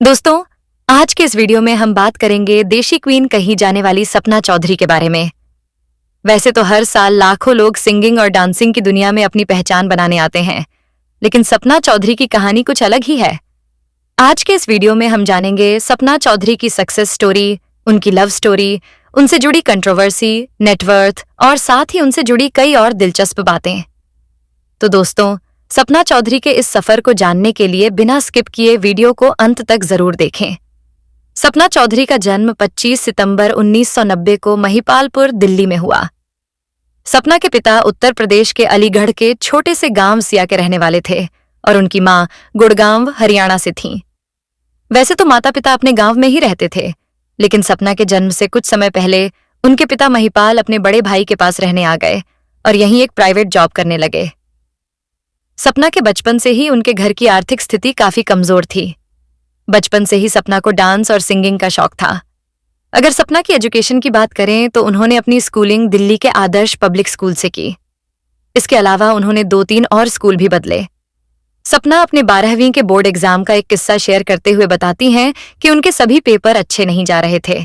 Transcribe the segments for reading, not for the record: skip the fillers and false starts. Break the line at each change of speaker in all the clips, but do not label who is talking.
दोस्तों, आज के इस वीडियो में हम बात करेंगे देशी क्वीन कही जाने वाली सपना चौधरी के बारे में। वैसे तो हर साल लाखों लोग सिंगिंग और डांसिंग की दुनिया में अपनी पहचान बनाने आते हैं, लेकिन सपना चौधरी की कहानी कुछ अलग ही है। आज के इस वीडियो में हम जानेंगे सपना चौधरी की सक्सेस स्टोरी, उनकी लव स्टोरी, उनसे जुड़ी कंट्रोवर्सी, नेटवर्थ और साथ ही उनसे जुड़ी कई और दिलचस्प बातें। तो दोस्तों, सपना चौधरी के इस सफर को जानने के लिए बिना स्किप किए वीडियो को अंत तक जरूर देखें। सपना चौधरी का जन्म 25 सितंबर 1990 को महिपालपुर, दिल्ली में हुआ। सपना के पिता उत्तर प्रदेश के अलीगढ़ के छोटे से गांव सिया के रहने वाले थे और उनकी मां गुड़गांव, हरियाणा से थीं। वैसे तो माता पिता अपने गांव में ही रहते थे, लेकिन सपना के जन्म से कुछ समय पहले उनके पिता महिपाल अपने बड़े भाई के पास रहने आ गए और यहीं एक प्राइवेट जॉब करने लगे। सपना के बचपन से ही उनके घर की आर्थिक स्थिति काफी कमजोर थी। बचपन से ही सपना को डांस और सिंगिंग का शौक था। अगर सपना की एजुकेशन की बात करें तो उन्होंने अपनी स्कूलिंग दिल्ली के आदर्श पब्लिक स्कूल से की। इसके अलावा उन्होंने 2-3 और स्कूल भी बदले। सपना अपने 12वीं के बोर्ड एग्जाम का एक किस्सा शेयर करते हुए बताती हैं कि उनके सभी पेपर अच्छे नहीं जा रहे थे।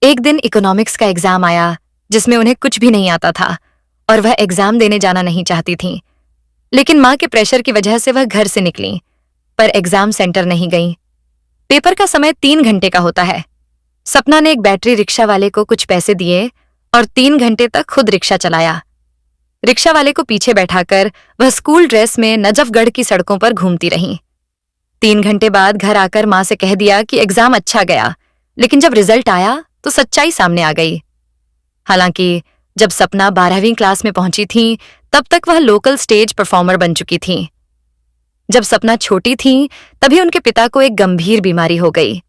एक दिन इकोनॉमिक्स का एग्जाम आया जिसमें उन्हें कुछ भी नहीं आता था और वह एग्जाम देने जाना नहीं चाहती थीं। लेकिन मां के प्रेशर की वजह से वह घर से निकली, पर एग्जाम सेंटर नहीं गईं। पेपर का समय 3 घंटे का होता है। सपना ने एक बैटरी रिक्शा वाले को कुछ पैसे दिए और 3 घंटे तक खुद रिक्शा चलाया। रिक्शा वाले को पीछे बैठाकर वह स्कूल ड्रेस में नजफगढ़ की सड़कों पर घूमती रहीं। 3 घंटे बाद घर आकर मां से कह दिया कि एग्जाम अच्छा गया, लेकिन जब रिजल्ट आया तो सच्चाई सामने आ गई। हालांकि जब सपना 12वीं क्लास में पहुंची थी, तब तक वह लोकल स्टेज परफॉर्मर बन चुकी थीं। जब सपना छोटी थीं, तभी उनके पिता को एक गंभीर बीमारी हो गई।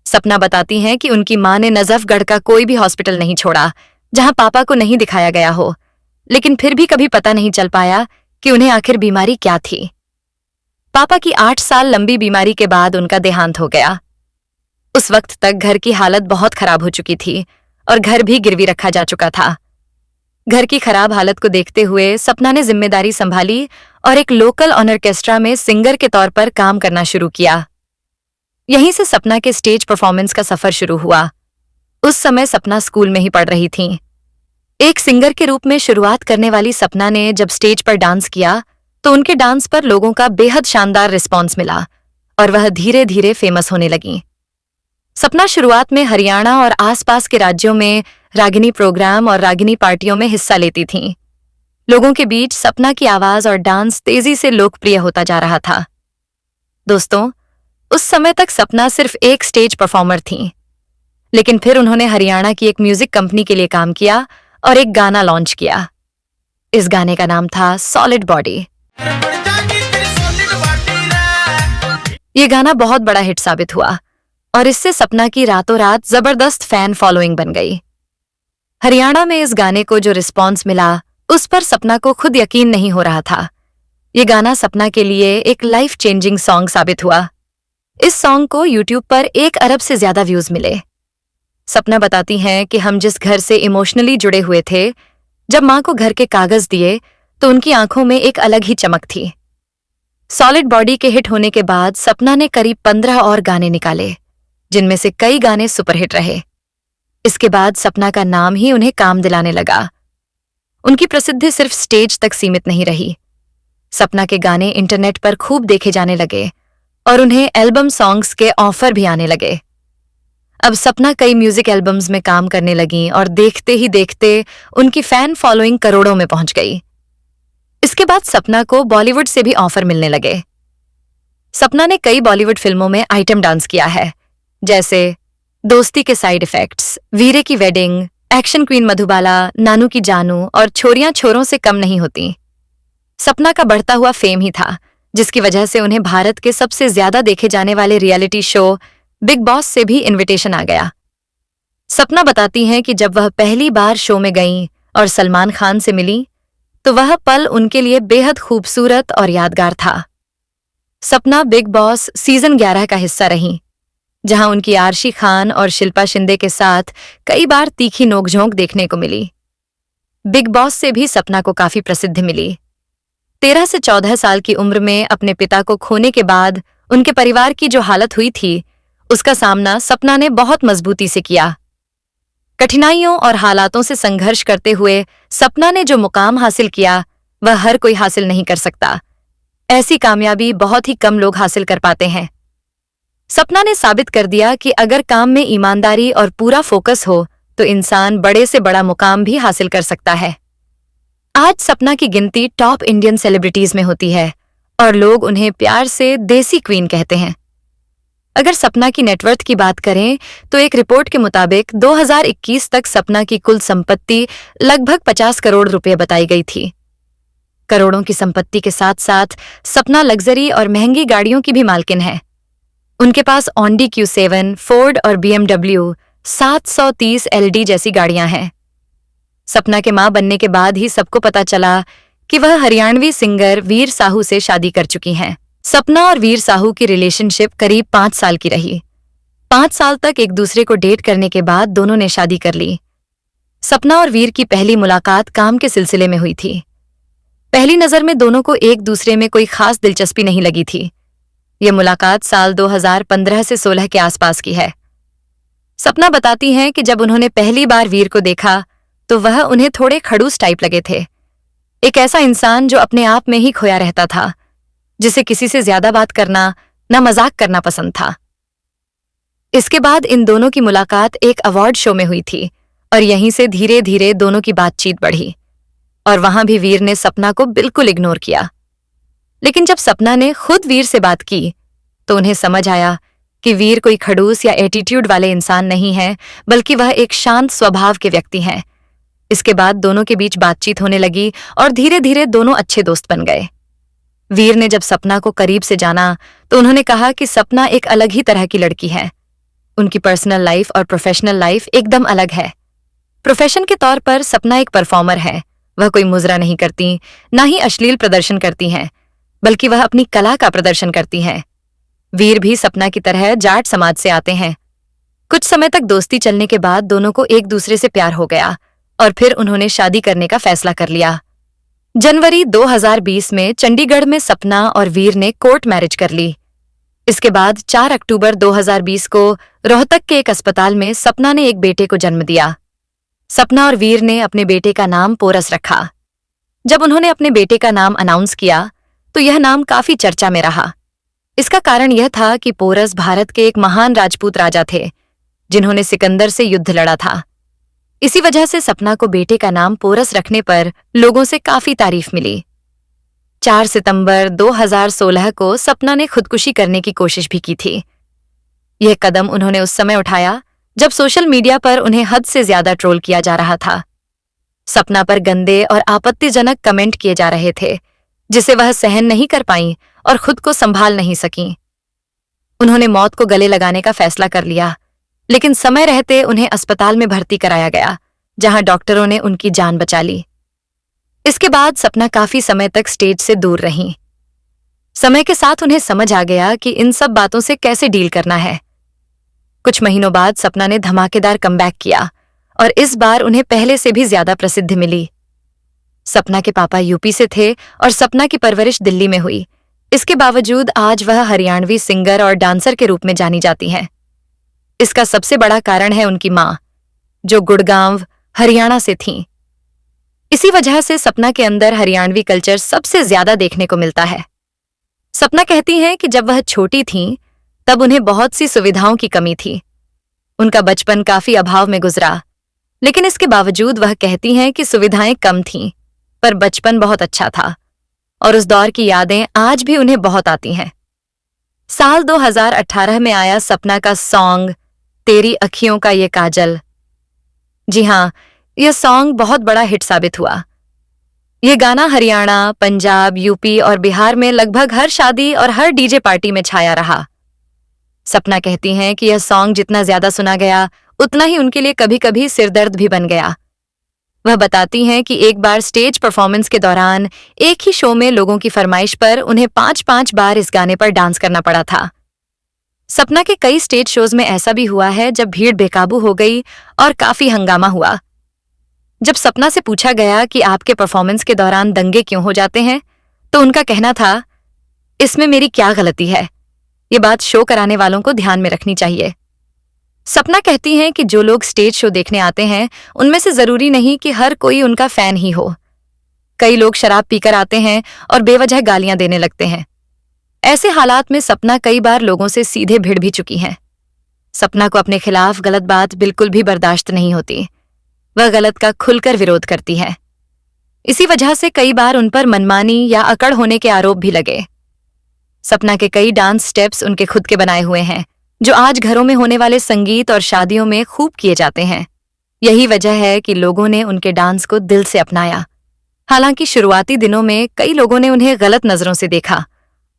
सपना बताती हैं कि उनकी मां ने नजफगढ़ का कोई भी हॉस्पिटल नहीं छोड़ा जहां पापा को नहीं दिखाया गया हो, लेकिन फिर भी कभी पता नहीं चल पाया कि उन्हें आखिर बीमारी क्या थी। पापा की 8 साल लंबी बीमारी के बाद उनका देहांत हो गया। उस वक्त तक घर की हालत बहुत खराब हो चुकी थी और घर भी गिरवी रखा जा चुका था। घर की खराब हालत को देखते हुए सपना ने जिम्मेदारी संभाली और एक लोकल ऑर्केस्ट्रा में सिंगर के तौर पर काम करना शुरू किया। यहीं से सपना के स्टेज परफॉर्मेंस का सफर शुरू हुआ। उस समय सपना स्कूल में ही पढ़ रही थीं। एक सिंगर के रूप में शुरुआत करने वाली सपना ने जब स्टेज पर डांस किया तो उनके डांस पर लोगों का बेहद शानदार रिस्पॉन्स मिला और वह धीरे धीरे फेमस होने लगी। सपना शुरुआत में हरियाणा और आसपास के राज्यों में रागिनी प्रोग्राम और रागिनी पार्टियों में हिस्सा लेती थीं। लोगों के बीच सपना की आवाज और डांस तेजी से लोकप्रिय होता जा रहा था। दोस्तों, उस समय तक सपना सिर्फ एक स्टेज परफॉर्मर थीं, लेकिन फिर उन्होंने हरियाणा की एक म्यूजिक कंपनी के लिए काम किया और एक गाना लॉन्च किया। इस गाने का नाम था सॉलिड बॉडी। ये गाना बहुत बड़ा हिट साबित हुआ और इससे सपना की रातों रात जबरदस्त फैन फॉलोइंग बन गई। हरियाणा में इस गाने को जो रिस्पॉन्स मिला, उस पर सपना को खुद यकीन नहीं हो रहा था। ये गाना सपना के लिए एक लाइफ चेंजिंग सॉन्ग साबित हुआ। इस सॉन्ग को यूट्यूब पर 1 अरब से ज्यादा व्यूज मिले। सपना बताती हैं कि हम जिस घर से इमोशनली जुड़े हुए थे, जब मां को घर के कागज दिए तो उनकी आंखों में एक अलग ही चमक थी। सॉलिड बॉडी के हिट होने के बाद सपना ने करीब 15 और गाने निकाले, जिनमें से कई गाने सुपरहिट रहे। इसके बाद सपना का नाम ही उन्हें काम दिलाने लगा। उनकी प्रसिद्धि सिर्फ स्टेज तक सीमित नहीं रही। सपना के गाने इंटरनेट पर खूब देखे जाने लगे और उन्हें एल्बम सॉन्ग्स के ऑफर भी आने लगे। अब सपना कई म्यूजिक एल्बम्स में काम करने लगीं और देखते ही देखते उनकी फैन फॉलोइंग करोड़ों में पहुंच गई। इसके बाद सपना को बॉलीवुड से भी ऑफर मिलने लगे। सपना ने कई बॉलीवुड फिल्मों में आइटम डांस किया है, जैसे दोस्ती के साइड इफेक्ट्स, वीरे की वेडिंग, एक्शन क्वीन मधुबाला, नानू की जानू और छोरियां छोरों से कम नहीं होती। सपना का बढ़ता हुआ फेम ही था जिसकी वजह से उन्हें भारत के सबसे ज्यादा देखे जाने वाले रियलिटी शो बिग बॉस से भी इनविटेशन आ गया। सपना बताती हैं कि जब वह पहली बार शो में गईं और सलमान खान से मिली तो वह पल उनके लिए बेहद खूबसूरत और यादगार था। सपना बिग बॉस सीजन 11 का हिस्सा रहीं, जहां उनकी आरशी खान और शिल्पा शिंदे के साथ कई बार तीखी नोकझोंक देखने को मिली। बिग बॉस से भी सपना को काफी प्रसिद्धि मिली। 13 से 14 साल की उम्र में अपने पिता को खोने के बाद उनके परिवार की जो हालत हुई थी, उसका सामना सपना ने बहुत मजबूती से किया। कठिनाइयों और हालातों से संघर्ष करते हुए सपना ने जो मुकाम हासिल किया, वह हर कोई हासिल नहीं कर सकता। ऐसी कामयाबी बहुत ही कम लोग हासिल कर पाते हैं। सपना ने साबित कर दिया कि अगर काम में ईमानदारी और पूरा फोकस हो तो इंसान बड़े से बड़ा मुकाम भी हासिल कर सकता है। आज सपना की गिनती टॉप इंडियन सेलिब्रिटीज में होती है और लोग उन्हें प्यार से देसी क्वीन कहते हैं। अगर सपना की नेटवर्थ की बात करें तो एक रिपोर्ट के मुताबिक 2021 तक सपना की कुल संपत्ति लगभग 50 करोड़ रुपए बताई गई थी। करोड़ों की संपत्ति के साथ साथ सपना लग्जरी और महंगी गाड़ियों की भी मालकिन है। उनके पास ऑडी Q7, फोर्ड और BMW 730 LD जैसी गाड़ियां हैं। सपना के मां बनने के बाद ही सबको पता चला कि वह हरियाणवी सिंगर वीर साहू से शादी कर चुकी हैं। सपना और वीर साहू की रिलेशनशिप करीब 5 साल की रही। 5 साल तक एक दूसरे को डेट करने के बाद दोनों ने शादी कर ली। सपना और वीर की पहली मुलाकात काम के सिलसिले में हुई थी। पहली नजर में दोनों को एक दूसरे में कोई खास दिलचस्पी नहीं लगी थी। यह मुलाकात साल 2015 से 16 के आसपास की है। सपना बताती हैं कि जब उन्होंने पहली बार वीर को देखा तो वह उन्हें थोड़े खड़ूस टाइप लगे थे। एक ऐसा इंसान जो अपने आप में ही खोया रहता था, जिसे किसी से ज्यादा बात करना, न मजाक करना पसंद था। इसके बाद इन दोनों की मुलाकात एक अवार्ड शो में हुई थी और यहीं से धीरे धीरे दोनों की बातचीत बढ़ी और वहां भी वीर ने सपना को बिल्कुल इग्नोर किया। लेकिन जब सपना ने खुद वीर से बात की तो उन्हें समझ आया कि वीर कोई खड़ूस या एटीट्यूड वाले इंसान नहीं है, बल्कि वह एक शांत स्वभाव के व्यक्ति हैं। इसके बाद दोनों के बीच बातचीत होने लगी और धीरे धीरे दोनों अच्छे दोस्त बन गए। वीर ने जब सपना को करीब से जाना तो उन्होंने कहा कि सपना एक अलग ही तरह की लड़की है। उनकी पर्सनल लाइफ और प्रोफेशनल लाइफ एकदम अलग है। प्रोफेशन के तौर पर सपना एक परफॉर्मर है। वह कोई मुजरा नहीं करती, ना ही अश्लील प्रदर्शन करती हैं, बल्कि वह अपनी कला का प्रदर्शन करती हैं। वीर भी सपना की तरह जाट समाज से आते हैं। कुछ समय तक दोस्ती चलने के बाद दोनों को एक दूसरे से प्यार हो गया और फिर उन्होंने शादी करने का फैसला कर लिया। जनवरी 2020 में चंडीगढ़ में सपना और वीर ने कोर्ट मैरिज कर ली। इसके बाद 4 अक्टूबर 2020 को रोहतक के एक अस्पताल में सपना ने एक बेटे को जन्म दिया। सपना और वीर ने अपने बेटे का नाम पोरस रखा। जब उन्होंने अपने बेटे का नाम अनाउंस किया तो यह नाम काफी चर्चा में रहा। इसका कारण यह था कि पोरस भारत के एक महान राजपूत राजा थे, जिन्होंने सिकंदर से युद्ध लड़ा था। इसी वजह से सपना को बेटे का नाम पोरस रखने पर लोगों से काफी तारीफ मिली। 4 सितंबर 2016 को सपना ने खुदकुशी करने की कोशिश भी की थी। यह कदम उन्होंने उस समय उठाया जब सोशल मीडिया पर उन्हें हद से ज्यादा ट्रोल किया जा रहा था। सपना पर गंदे और आपत्तिजनक कमेंट किए जा रहे थे, जिसे वह सहन नहीं कर पाईं और खुद को संभाल नहीं सकीं। उन्होंने मौत को गले लगाने का फैसला कर लिया, लेकिन समय रहते उन्हें अस्पताल में भर्ती कराया गया, जहां डॉक्टरों ने उनकी जान बचा ली। इसके बाद सपना काफी समय तक स्टेज से दूर रहीं। समय के साथ उन्हें समझ आ गया कि इन सब बातों से कैसे डील करना है। कुछ महीनों बाद सपना ने धमाकेदार कमबैक किया और इस बार उन्हें पहले से भी ज्यादा प्रसिद्धि मिली। सपना के पापा यूपी से थे और सपना की परवरिश दिल्ली में हुई। इसके बावजूद आज वह हरियाणवी सिंगर और डांसर के रूप में जानी जाती हैं। इसका सबसे बड़ा कारण है उनकी मां, जो गुड़गांव, हरियाणा से थीं। इसी वजह से सपना के अंदर हरियाणवी कल्चर सबसे ज्यादा देखने को मिलता है। सपना कहती हैं कि जब वह छोटी थीं, तब उन्हें बहुत सी सुविधाओं की कमी थी। उनका बचपन काफी अभाव में गुजरा, लेकिन इसके बावजूद वह कहती हैं कि सुविधाएं कम थीं, पर बचपन बहुत अच्छा था और उस दौर की यादें आज भी उन्हें बहुत आती हैं। साल 2018 में आया सपना का सॉन्ग तेरी अखियों का ये काजल। जी हाँ, यह सॉन्ग बहुत बड़ा हिट साबित हुआ। यह गाना हरियाणा, पंजाब, यूपी और बिहार में लगभग हर शादी और हर डीजे पार्टी में छाया रहा। सपना कहती हैं कि यह सॉन्ग जितना ज्यादा सुना गया, उतना ही उनके लिए कभी कभी सिरदर्द भी बन गया। वह बताती हैं कि एक बार स्टेज परफॉर्मेंस के दौरान एक ही शो में लोगों की फरमाइश पर उन्हें 5-5 बार इस गाने पर डांस करना पड़ा था। सपना के कई स्टेज शोज में ऐसा भी हुआ है जब भीड़ बेकाबू हो गई और काफी हंगामा हुआ। जब सपना से पूछा गया कि आपके परफॉर्मेंस के दौरान दंगे क्यों हो जाते हैं, तो उनका कहना था, इसमें मेरी क्या गलती है, ये बात शो कराने वालों को ध्यान में रखनी चाहिए। सपना कहती हैं कि जो लोग स्टेज शो देखने आते हैं उनमें से जरूरी नहीं कि हर कोई उनका फैन ही हो। कई लोग शराब पीकर आते हैं और बेवजह गालियां देने लगते हैं। ऐसे हालात में सपना कई बार लोगों से सीधे भिड़ भी चुकी हैं। सपना को अपने खिलाफ गलत बात बिल्कुल भी बर्दाश्त नहीं होती। वह गलत का खुलकर विरोध करती है। इसी वजह से कई बार उन पर मनमानी या अकड़ होने के आरोप भी लगे। सपना के कई डांस स्टेप्स उनके खुद के बनाए हुए हैं, जो आज घरों में होने वाले संगीत और शादियों में खूब किए जाते हैं। यही वजह है कि लोगों ने उनके डांस को दिल से अपनाया। हालांकि शुरुआती दिनों में कई लोगों ने उन्हें गलत नजरों से देखा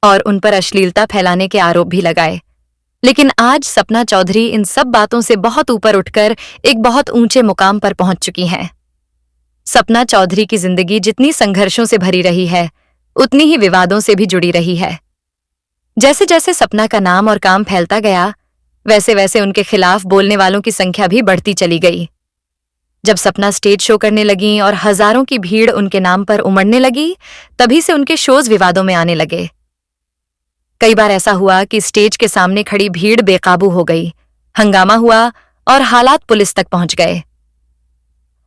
और उन पर अश्लीलता फैलाने के आरोप भी लगाए, लेकिन आज सपना चौधरी इन सब बातों से बहुत ऊपर उठकर एक बहुत ऊंचे मुकाम पर पहुंच चुकी हैं। सपना चौधरी की जिंदगी जितनी संघर्षों से भरी रही है, उतनी ही विवादों से भी जुड़ी रही है। जैसे जैसे सपना का नाम और काम फैलता गया, वैसे वैसे उनके खिलाफ बोलने वालों की संख्या भी बढ़ती चली गई। जब सपना स्टेज शो करने लगी और हजारों की भीड़ उनके नाम पर उमड़ने लगी, तभी से उनके शोज विवादों में आने लगे। कई बार ऐसा हुआ कि स्टेज के सामने खड़ी भीड़ बेकाबू हो गई, हंगामा हुआ और हालात पुलिस तक पहुंच गए।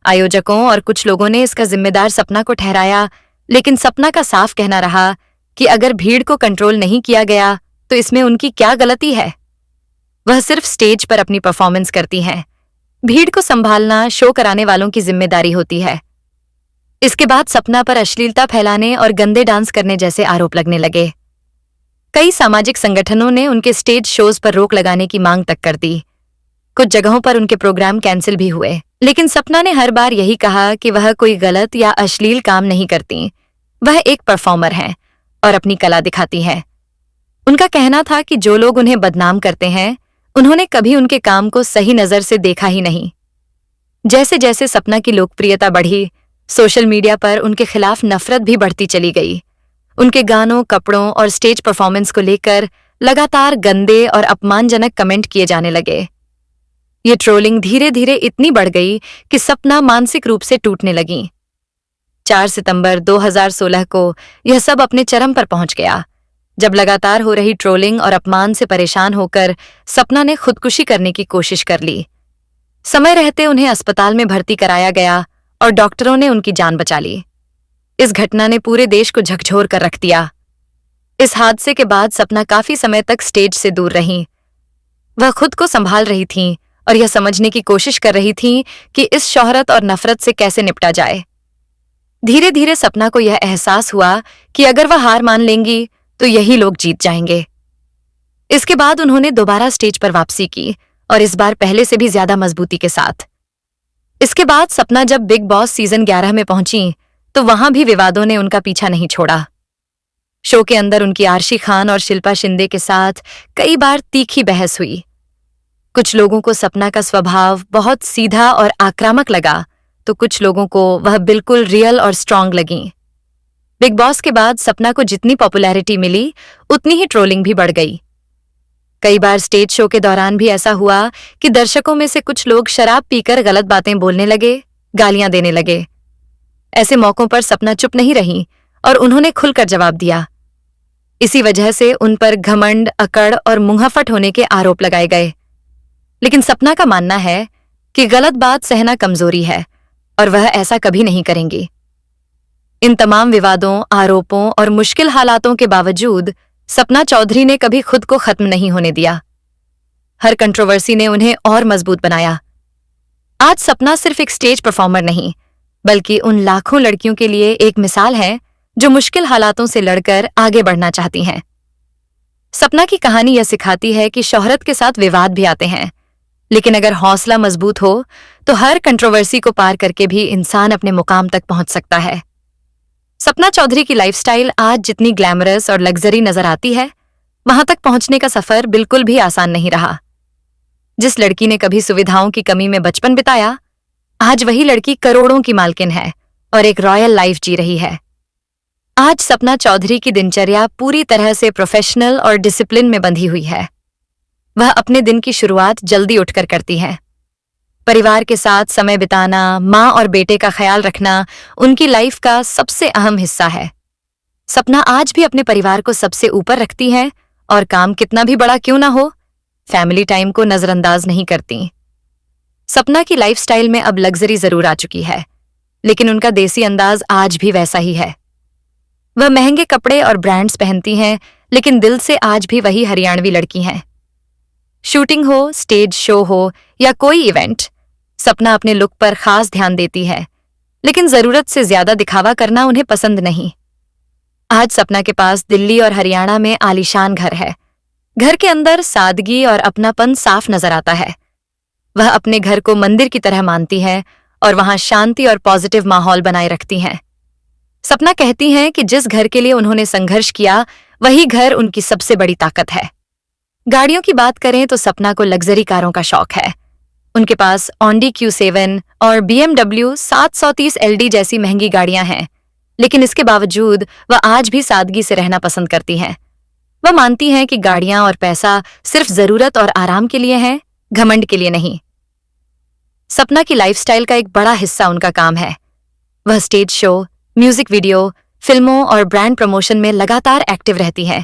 आयोजकों और कुछ लोगों ने इसका जिम्मेदार सपना को ठहराया, लेकिन सपना का साफ कहना रहा कि अगर भीड़ को कंट्रोल नहीं किया गया तो इसमें उनकी क्या गलती है। वह सिर्फ स्टेज पर अपनी परफॉर्मेंस करती हैं। भीड़ को संभालना शो कराने वालों की जिम्मेदारी होती है। इसके बाद सपना पर अश्लीलता फैलाने और गंदे डांस करने जैसे आरोप लगने लगे। कई सामाजिक संगठनों ने उनके स्टेज शोज पर रोक लगाने की मांग तक कर दी। कुछ जगहों पर उनके प्रोग्राम कैंसिल भी हुए, लेकिन सपना ने हर बार यही कहा कि वह कोई गलत या अश्लील काम नहीं करती। वह एक परफॉर्मर हैं और अपनी कला दिखाती हैं। उनका कहना था कि जो लोग उन्हें बदनाम करते हैं, उन्होंने कभी उनके काम को सही नजर से देखा ही नहीं। जैसे जैसे सपना की लोकप्रियता बढ़ी, सोशल मीडिया पर उनके खिलाफ नफरत भी बढ़ती चली गई। उनके गानों, कपड़ों और स्टेज परफॉर्मेंस को लेकर लगातार गंदे और अपमानजनक कमेंट किए जाने लगे। ये ट्रोलिंग धीरे धीरे इतनी बढ़ गई कि सपना मानसिक रूप से टूटने लगी। 4 सितंबर 2016 को यह सब अपने चरम पर पहुंच गया, जब लगातार हो रही ट्रोलिंग और अपमान से परेशान होकर सपना ने खुदकुशी करने की कोशिश कर ली। समय रहते उन्हें अस्पताल में भर्ती कराया गया और डॉक्टरों ने उनकी जान बचा ली। इस घटना ने पूरे देश को झकझोर कर रख दिया। इस हादसे के बाद सपना काफी समय तक स्टेज से दूर रहीं। वह खुद को संभाल रही थीं और यह समझने की कोशिश कर रही थीं कि इस शोहरत और नफरत से कैसे निपटा जाए। धीरे धीरे सपना को यह एहसास हुआ कि अगर वह हार मान लेंगी तो यही लोग जीत जाएंगे। इसके बाद उन्होंने दोबारा स्टेज पर वापसी की और इस बार पहले से भी ज्यादा मजबूती के साथ। इसके बाद सपना जब बिग बॉस सीजन 11 में पहुंची तो वहां भी विवादों ने उनका पीछा नहीं छोड़ा। शो के अंदर उनकी आर्शी खान और शिल्पा शिंदे के साथ कई बार तीखी बहस हुई। कुछ लोगों को सपना का स्वभाव बहुत सीधा और आक्रामक लगा, तो कुछ लोगों को वह बिल्कुल रियल और स्ट्रांग लगी। बिग बॉस के बाद सपना को जितनी पॉपुलैरिटी मिली, उतनी ही ट्रोलिंग भी बढ़ गई। कई बार स्टेज शो के दौरान भी ऐसा हुआ कि दर्शकों में से कुछ लोग शराब पीकर गलत बातें बोलने लगे, गालियां देने लगे। ऐसे मौकों पर सपना चुप नहीं रही और उन्होंने खुलकर जवाब दिया। इसी वजह से उन पर घमंड, अकड़ और मुंहफट होने के आरोप लगाए गए। लेकिन सपना का मानना है कि गलत बात सहना कमजोरी है और वह ऐसा कभी नहीं करेंगी। इन तमाम विवादों, आरोपों और मुश्किल हालातों के बावजूद सपना चौधरी ने कभी खुद को खत्म नहीं होने दिया। हर कंट्रोवर्सी ने उन्हें और मजबूत बनाया। आज सपना सिर्फ एक स्टेज परफॉर्मर नहीं, बल्कि उन लाखों लड़कियों के लिए एक मिसाल है जो मुश्किल हालातों से लड़कर आगे बढ़ना चाहती हैं। सपना की कहानी यह सिखाती है कि शोहरत के साथ विवाद भी आते हैं, लेकिन अगर हौसला मजबूत हो तो हर कंट्रोवर्सी को पार करके भी इंसान अपने मुकाम तक पहुंच सकता है। सपना चौधरी की लाइफस्टाइल आज जितनी ग्लैमरस और लग्जरी नजर आती है, वहां तक पहुंचने का सफर बिल्कुल भी आसान नहीं रहा। जिस लड़की ने कभी सुविधाओं की कमी में बचपन बिताया, आज वही लड़की करोड़ों की मालकिन है और एक रॉयल लाइफ जी रही है। आज सपना चौधरी की दिनचर्या पूरी तरह से प्रोफेशनल और डिसिप्लिन में बंधी हुई है। वह अपने दिन की शुरुआत जल्दी उठकर करती है। परिवार के साथ समय बिताना, माँ और बेटे का ख्याल रखना उनकी लाइफ का सबसे अहम हिस्सा है। सपना आज भी अपने परिवार को सबसे ऊपर रखती है और काम कितना भी बड़ा क्यों ना हो, फैमिली टाइम को नजरअंदाज नहीं करती। सपना की लाइफस्टाइल में अब लग्जरी जरूर आ चुकी है, लेकिन उनका देसी अंदाज आज भी वैसा ही है। वह महंगे कपड़े और ब्रांड्स पहनती हैं, लेकिन दिल से आज भी वही हरियाणवी लड़की हैं। शूटिंग हो, स्टेज शो हो या कोई इवेंट, सपना अपने लुक पर खास ध्यान देती है, लेकिन जरूरत से ज्यादा दिखावा करना उन्हें पसंद नहीं। आज सपना के पास दिल्ली और हरियाणा में आलीशान घर है। घर के अंदर सादगी और अपनापन साफ नजर आता है। वह अपने घर को मंदिर की तरह मानती है और वहां शांति और पॉजिटिव माहौल बनाए रखती हैं। सपना कहती हैं कि जिस घर के लिए उन्होंने संघर्ष किया, वही घर उनकी सबसे बड़ी ताकत है। गाड़ियों की बात करें तो सपना को लग्जरी कारों का शौक है। उनके पास ऑडी Q7 और BMW 730 LD जैसी महंगी गाड़ियां हैं, लेकिन इसके बावजूद वह आज भी सादगी से रहना पसंद करती हैं। वह मानती हैं कि गाड़ियां और पैसा सिर्फ जरूरत और आराम के लिए हैं, घमंड के लिए नहीं। सपना की लाइफस्टाइल का एक बड़ा हिस्सा उनका काम है। वह स्टेज शो, म्यूजिक वीडियो, फिल्मों और ब्रांड प्रमोशन में लगातार एक्टिव रहती है।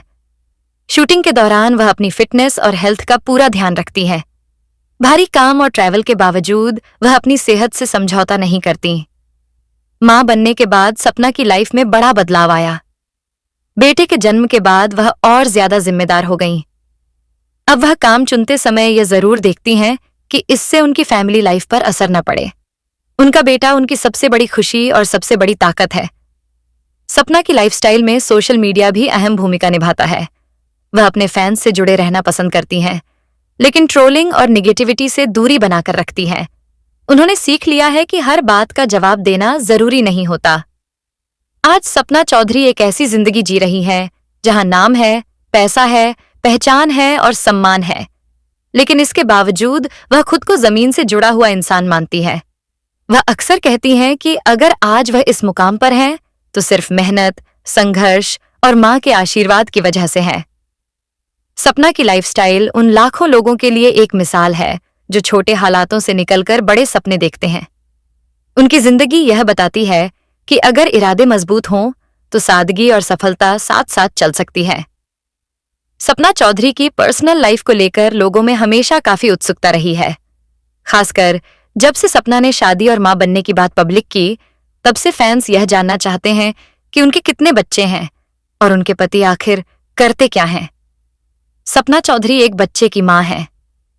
शूटिंग के दौरान वह अपनी फिटनेस और हेल्थ का पूरा ध्यान रखती है। भारी काम और ट्रैवल के बावजूद वह अपनी सेहत से समझौता नहीं करती। मां बनने के बाद सपना की लाइफ में बड़ा बदलाव आया। बेटे के जन्म के बाद वह और ज्यादा जिम्मेदार हो गईं। अब वह काम चुनते समय यह जरूर देखती हैं कि इससे उनकी फैमिली लाइफ पर असर न पड़े। उनका बेटा उनकी सबसे बड़ी खुशी और सबसे बड़ी ताकत है। सपना की लाइफस्टाइल में सोशल मीडिया भी अहम भूमिका निभाता है। वह अपने फैंस से जुड़े रहना पसंद करती हैं, लेकिन ट्रोलिंग और निगेटिविटी से दूरी बनाकर रखती हैं। उन्होंने सीख लिया है कि हर बात का जवाब देना जरूरी नहीं होता। आज सपना चौधरी एक ऐसी जिंदगी जी रही है जहां नाम है, पैसा है, पहचान है और सम्मान है, लेकिन इसके बावजूद वह खुद को जमीन से जुड़ा हुआ इंसान मानती है। वह अक्सर कहती हैं कि अगर आज वह इस मुकाम पर हैं, तो सिर्फ मेहनत, संघर्ष और मां के आशीर्वाद की वजह से है। सपना की लाइफस्टाइल उन लाखों लोगों के लिए एक मिसाल है जो छोटे हालातों से निकलकर बड़े सपने देखते हैं। उनकी जिंदगी यह बताती है कि अगर इरादे मजबूत हों तो सादगी और सफलता साथ साथ चल सकती है। सपना चौधरी की पर्सनल लाइफ को लेकर लोगों में हमेशा काफी उत्सुकता रही है। खासकर जब से सपना ने शादी और मां बनने की बात पब्लिक की, तब से फैंस यह जानना चाहते हैं कि उनके कितने बच्चे हैं और उनके पति आखिर करते क्या हैं। सपना चौधरी एक बच्चे की मां है।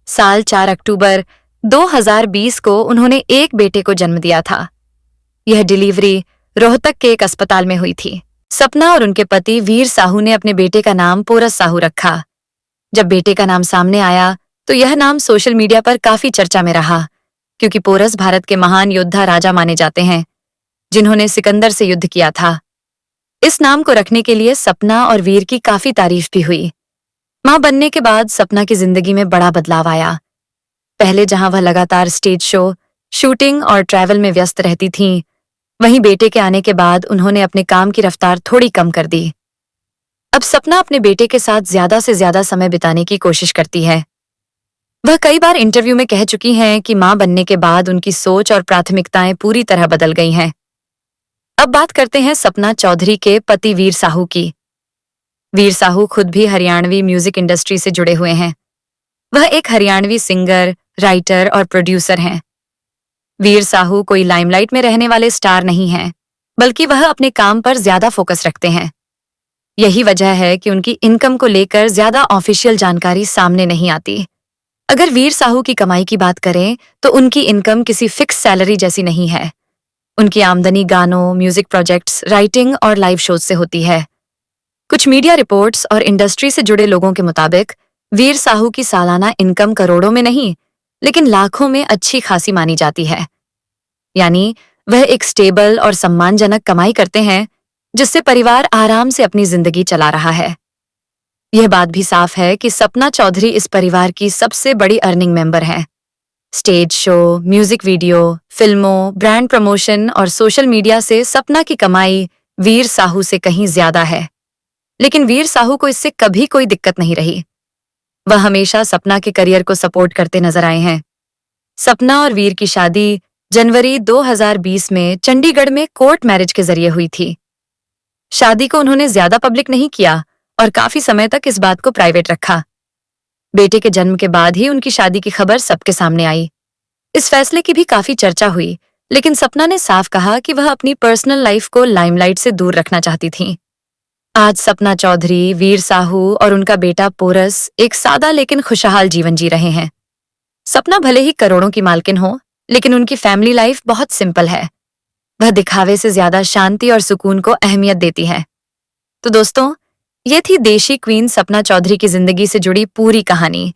साल 4 अक्टूबर 2020 को उन्होंने एक बेटे को जन्म दिया था। यह डिलीवरी रोहतक के एक अस्पताल में हुई थी। सपना और उनके पति वीर साहू ने अपने बेटे का नाम पोरस साहू रखा। जब बेटे का नाम सामने आया तो यह नाम सोशल मीडिया पर काफी चर्चा में रहा, क्योंकि पोरस भारत के महान योद्धा राजा माने जाते हैं, जिन्होंने सिकंदर से युद्ध किया था। इस नाम को रखने के लिए सपना और वीर की काफी तारीफ भी हुई। मां बनने के बाद सपना की जिंदगी में बड़ा बदलाव आया। पहले जहां वह लगातार स्टेज शो, शूटिंग और ट्रैवल में व्यस्त रहती थीं, वहीं बेटे के आने के बाद उन्होंने अपने काम की रफ्तार थोड़ी कम कर दी। अब सपना अपने बेटे के साथ ज्यादा से ज्यादा समय बिताने की कोशिश करती है। वह कई बार इंटरव्यू में कह चुकी हैं कि मां बनने के बाद उनकी सोच और प्राथमिकताएं पूरी तरह बदल गई हैं। अब बात करते हैं सपना चौधरी के पति वीर साहू की। वीर साहू खुद भी हरियाणवी म्यूजिक इंडस्ट्री से जुड़े हुए हैं। वह एक हरियाणवी सिंगर, राइटर और प्रोड्यूसर हैं। वीर साहू कोई लाइमलाइट में रहने वाले स्टार नहीं हैं, बल्कि वह अपने काम पर ज्यादा फोकस रखते हैं। यही वजह है कि उनकी इनकम को लेकर ज्यादा ऑफिशियल जानकारी सामने नहीं आती। अगर वीर साहू की कमाई की बात करें तो उनकी इनकम किसी फिक्स सैलरी जैसी नहीं है। उनकी आमदनी गानों, म्यूजिक प्रोजेक्ट्स, राइटिंग और लाइव शोज से होती है। कुछ मीडिया रिपोर्ट्स और इंडस्ट्री से जुड़े लोगों के मुताबिक वीर साहू की सालाना इनकम करोड़ों में नहीं, लेकिन लाखों में अच्छी खासी मानी जाती है। यानी वह एक स्टेबल और सम्मानजनक कमाई करते हैं, जिससे परिवार आराम से अपनी जिंदगी चला रहा है। यह बात भी साफ है कि सपना चौधरी इस परिवार की सबसे बड़ी अर्निंग मेंबर हैं। स्टेज शो, म्यूजिक वीडियो, फिल्मों, ब्रांड प्रमोशन और सोशल मीडिया से सपना की कमाई वीर साहू से कहीं ज्यादा है। लेकिन वीर साहू को इससे कभी कोई दिक्कत नहीं रही। वह हमेशा सपना के करियर को सपोर्ट करते नजर आए हैं। सपना और वीर की शादी जनवरी 2020 में चंडीगढ़ में कोर्ट मैरिज के जरिए हुई थी। शादी को उन्होंने ज्यादा पब्लिक नहीं किया और काफी समय तक इस बात को प्राइवेट रखा। बेटे के जन्म के बाद ही उनकी शादी की खबर सबके सामने आई। इस फैसले की भी काफी चर्चा हुई, लेकिन सपना ने साफ कहा कि वह अपनी पर्सनल लाइफ को लाइमलाइट से दूर रखना चाहती थी। आज सपना चौधरी, वीर साहू और उनका बेटा पोरस एक सादा लेकिन खुशहाल जीवन जी रहे हैं। सपना भले ही करोड़ों की मालकिन हो, लेकिन उनकी फैमिली लाइफ बहुत सिंपल है। वह दिखावे से ज्यादा शांति और सुकून को अहमियत देती है। तो दोस्तों, ये थी देशी क्वीन सपना चौधरी की जिंदगी से जुड़ी पूरी कहानी।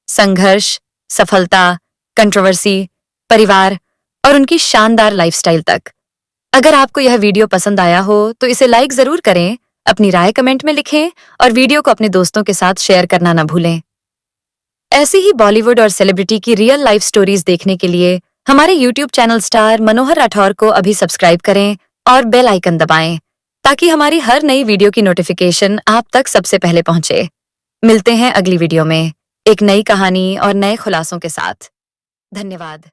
संघर्ष, सफलता, कंट्रोवर्सी, परिवार और उनकी शानदार लाइफस्टाइल तक। अगर आपको यह वीडियो पसंद आया हो तो इसे लाइक जरूर करें, अपनी राय कमेंट में लिखें और वीडियो को अपने दोस्तों के साथ शेयर करना न भूलें। ऐसी ही बॉलीवुड और सेलिब्रिटी की रियल लाइफ स्टोरीज देखने के लिए हमारे YouTube चैनल स्टार मनोहर राठौर को अभी सब्सक्राइब करें और बेल आइकन दबाएं, ताकि हमारी हर नई वीडियो की नोटिफिकेशन आप तक सबसे पहले पहुंचे। मिलते हैं अगली वीडियो में एक नई कहानी और नए खुलासों के साथ। धन्यवाद।